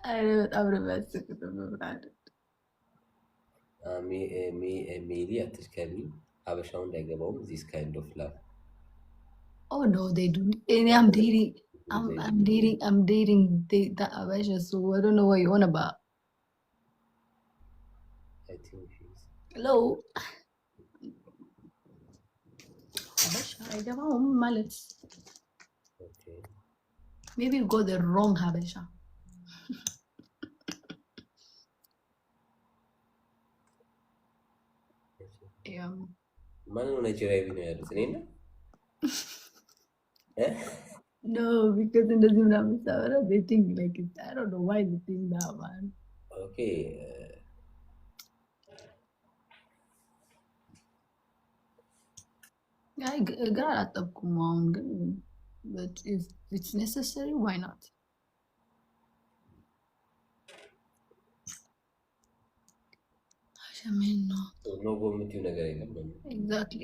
በጣም ነው የሚያስቅት ብራድ ሜሊ አትድከሚ፣ ሀበሻው እንዳይገባውም ዚስ ካይንድ ኦፍ ላቭ Oh no, they do. I'm dating. I'm dating the Abasha. So I don't know what you're on about. I think she's Hello, Abasha. I don't know. Mallet. okay. Maybe you got the wrong Habesha. Yeah. ማን ነው ናይጄሪያዊ ነው ያሉት? እኔ ነው No, because it doesn't have a they think like it. I don't know why they think that, man. ኦኬ I got at the command, but if it's necessary, why not? I mean, no. ኖ ጎ የምትይው ነገር የለም ማለት ነው። Exactly.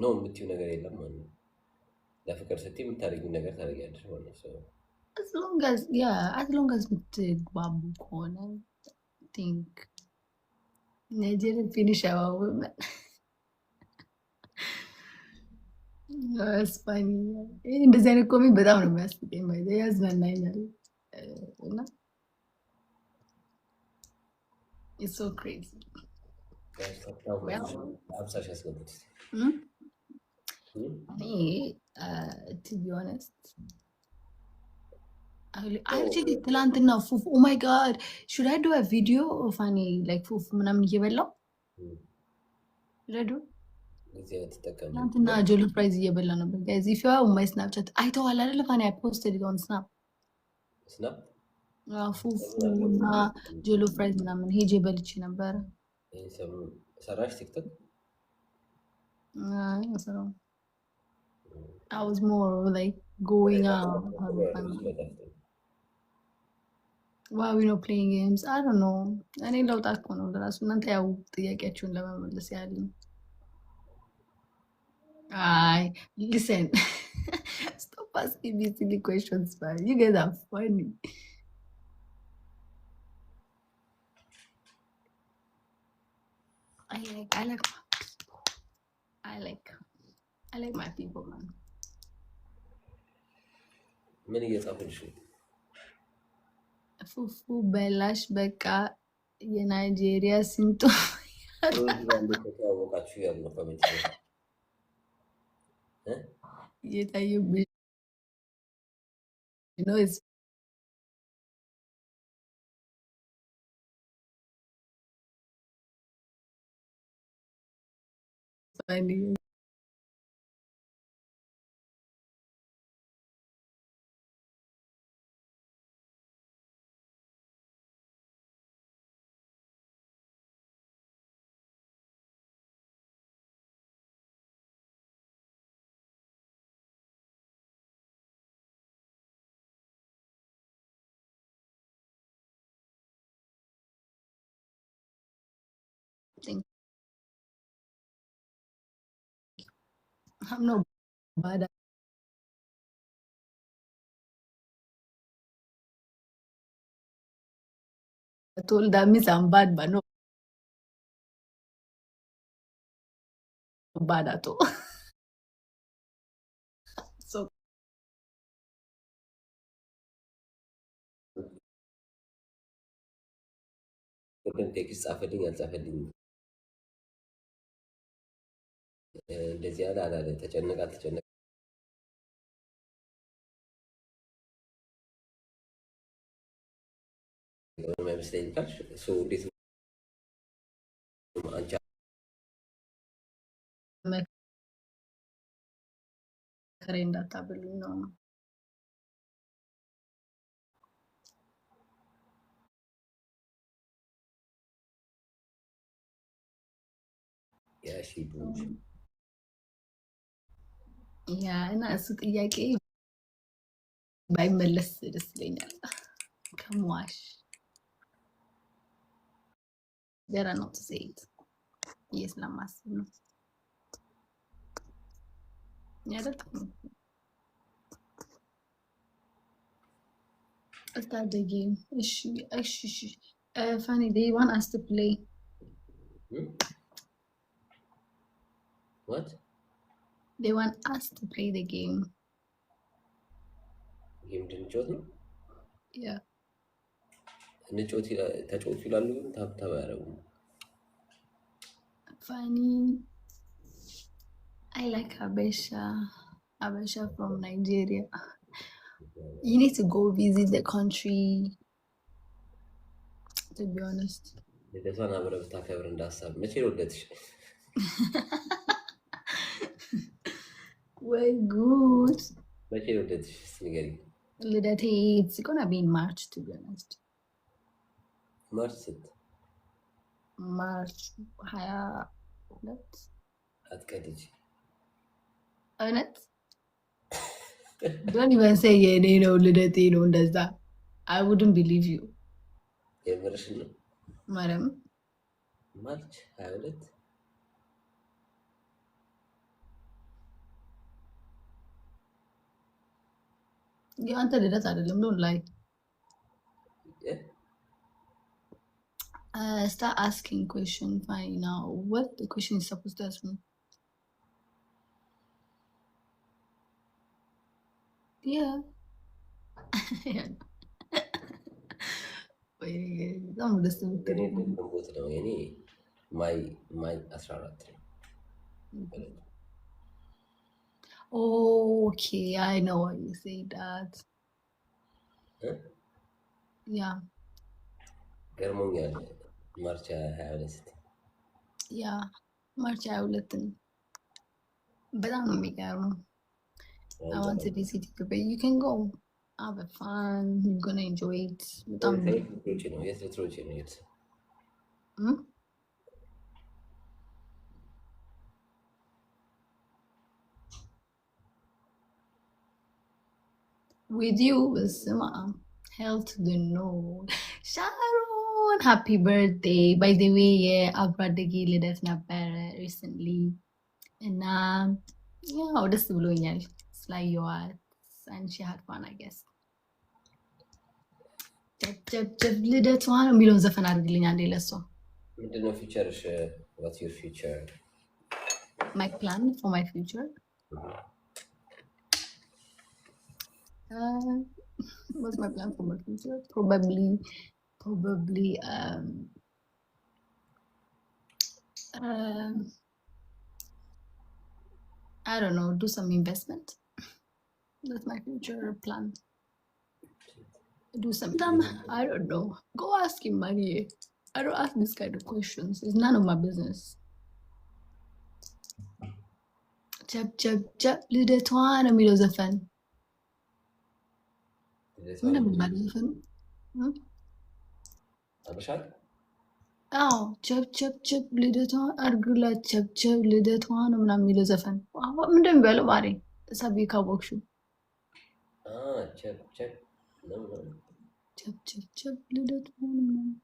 ኖ የምትይው ነገር የለም ማለት ነው። ለፍቅር ስትይ የምታደርጊው ነገር ታደርጊያለሽ ማለት ነው። As long as የምትግባቡ ከሆነ I think Nigerian finish our women. That's funny. እንደዚህ አይነት ኮሜንት በጣም ነው የሚያስቀኝ፣ ያዝናናኛል እና it's so crazy. አብሳሽ ያስገቡት እኔ to be honest actually ትላንትና ፉፉ oh my god should I do a video of funny like ፉፉ ምናምን እየበላው ረዱ ትላንትና ጆሎ ፍራይዝ እየበላ ነበር guys if you are on my Snapchat አይተዋል አይደል ፋኒ I posted it on Snap ፉፉ እና ጆሎ ፍራይዝ ምናምን ሄጄ በልቼ ነበር። ሰራሽ ቲክቶክ I was more like going out. Why are we not playing games? I don't know. እኔ ለውጥ እኮ ነው ለራሱ እናንተ ያው ጥያቄያችሁን ለመመለስ ያህል ነው። አይ listen stop asking me silly questions man. You guys are funny. I like my people man. ምን እየጻፍሽ ነው? ፉፉ በላሽ በቃ የናይጄሪያ ስንቱ ያወቃችሁ ያሉ ኮሜንት እየታየብሽ ነው funny. I'm not bad. I told that means I'm bad, but not bad at all. So ቴክስት ጻፈልኝ አልጻፈልኝ እንደዚህ ያለ አላለ ተጨነቃ አይመስለኝ ካልሽ ሰው እንዴት አንቺ መከሬ እንዳታብሉኝ ነው። ያ እና እሱ ጥያቄ ባይመለስ ደስ ይለኛል። ከሟሽ ገራ ነው ትሰይት ስለማስብ ነው ያደርግ Start the game. Funny, they want us to play. What? They want us to play the game. Game እንድንጫወት ነው? Yeah. ተጫወቱ ይላሉ ግን ታብታብ አያደርጉም። Funny. I like Habesha from Nigeria. You need to go visit the country, to be honest. ልደቷን አብረህ ብታከብር እንዳሳብ መቼ ነው ልደትሽ? Way good. መቼ ነው ልደትሽ? እስኪ ንገሪኝ። ልደቴ it's gonna be in March, to be honest. ማርች ስንት? March 22. አትቀልጂ። እውነት? Don't even say የኔ ነው ልደቴ ነው እንደዛ. I wouldn't believe you. የምርሽን ነው? ማርያም ማርች 22 የአንተ ልደት አይደለም ነው ላይ start asking question fine now what the question is supposed to ask me yeah በጣም ደስ የምትለኝ ቦት ነው የኔ ማይ 14 ነው። Okay, I know why you say that. Yeah. ገርሞኛል። ማርች 22 Yeah, ማርች 22 በጣም ነው የሚገርመው። I want to visit Ethiopia. You can go. Have fun. You're gonna enjoy it. በጣም የት ልትሮጪ ነው? የት? With you, Sima. Hell to the no. Sharon, happy birthday. By the way, yeah, I've birthday ልደት ነበረ recently. እና ያው ደስ ብሎኛል ስላየዋት and she had fun, I guess. ልደቷ ነው የሚለውን ዘፈን አድርግልኝ አንዴ ለሷ። ምንድነው ፊቸርሽ? What's your future? My plan for my future? What's my plan for my future? Probably I don't know, do some investment. That's my future plan. Do something. I don't know. Go ask him money. I don't ask this kind of questions. It's none of my business. ቸብ ልደቷ ነው የሚለው ዘፈን ምን የሚባለው ዘፈን? አብሻል? አዎ ቸብ ልደቷ አድርጉላት ቸብ ልደቷ ነው ምናምን የሚለው ዘፈን ምን እንደሚባለው ማሬ ሳቢ ካወቅሽው ቸብ ልደቷ ነው ምናምን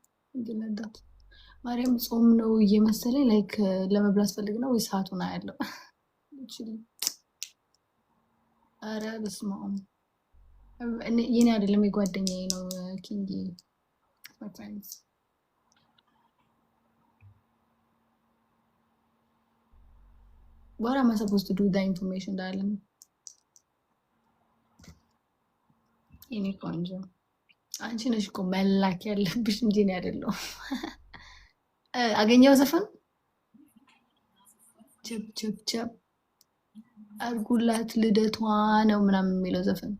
ማርያም ጾም ነው እየመሰለኝ ላይክ ለመብላት ፈልግ ነው ወይ ሰዓቱን አያለው ኧረ በስመ አብ የኔ አይደለም የጓደኛዬ ነው ኪንጊ my friends. What am I supposed to do with the information, darling? የኔ ቆንጆ አንቺ ነሽ እኮ መላክ ያለብሽ እንጂ እኔ አይደለሁም። አገኘው ዘፈን ቸብ አድርጉላት ልደቷ ነው ምናምን የሚለው ዘፈን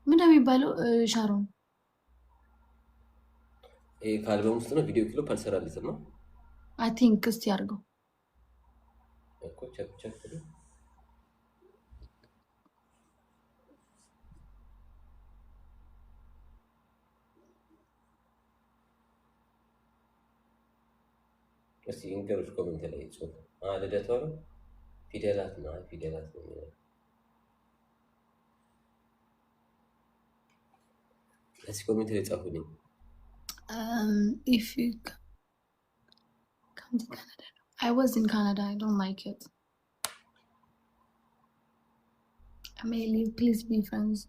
ምን እንደሚባለው ሻሮን ከአልበም ውስጥ ነው። ቪዲዮ ክሊፕ አልሰራለትም ነው አይ ቲንክ እስቲ አድርገው እኮ ቸፕ እስቲ እንገሩሽ ኮሜንት ላይ ጽሁፍ ልደቷ ነው ፊደላት ነው የሚለው እስቲ ኮሜንት ላይ ጻፉልኝ። If you come to Canada, I was in Canada. I don't like it. Amelie, please be friends.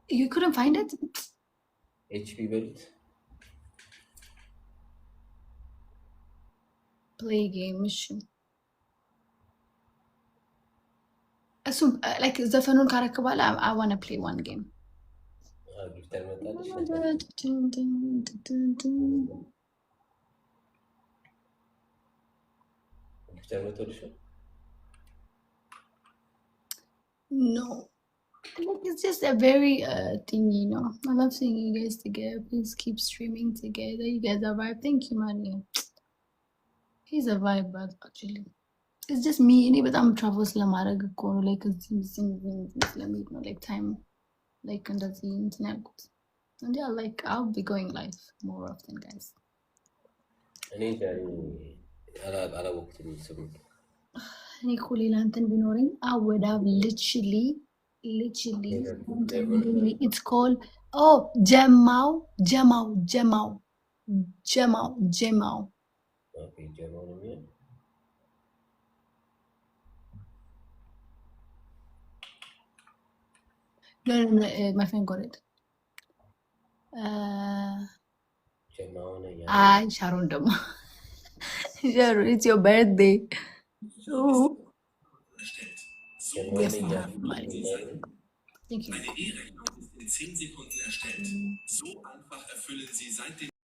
You couldn't find it? HP በሉት play game እሺ እሱ like ዘፈኑን ካረክ በኋላ I want to play one game ጊፍተር መጣልሽ ጊፍተር መጣልሽ no like it's just a very thing, you know. I love seeing you guys together. Please keep streaming together. You guys are vibe. Thank you, Mani. He's a vibe, but actually, it's just me. But I'm travels like like time, like under the internet. And yeah, like I'll be going live more often, guys. እኔ እኮ ሌላ እንትን ቢኖረኝ I would have literally it's called Jemau okay Jemau no my friend got it Jemau Sharon ደግሞ Sharon it's your birthday yes, Thank you. Eine E-Rechnung ist in 10 Sekunden erstellt. So einfach erfüllen Sie seit dem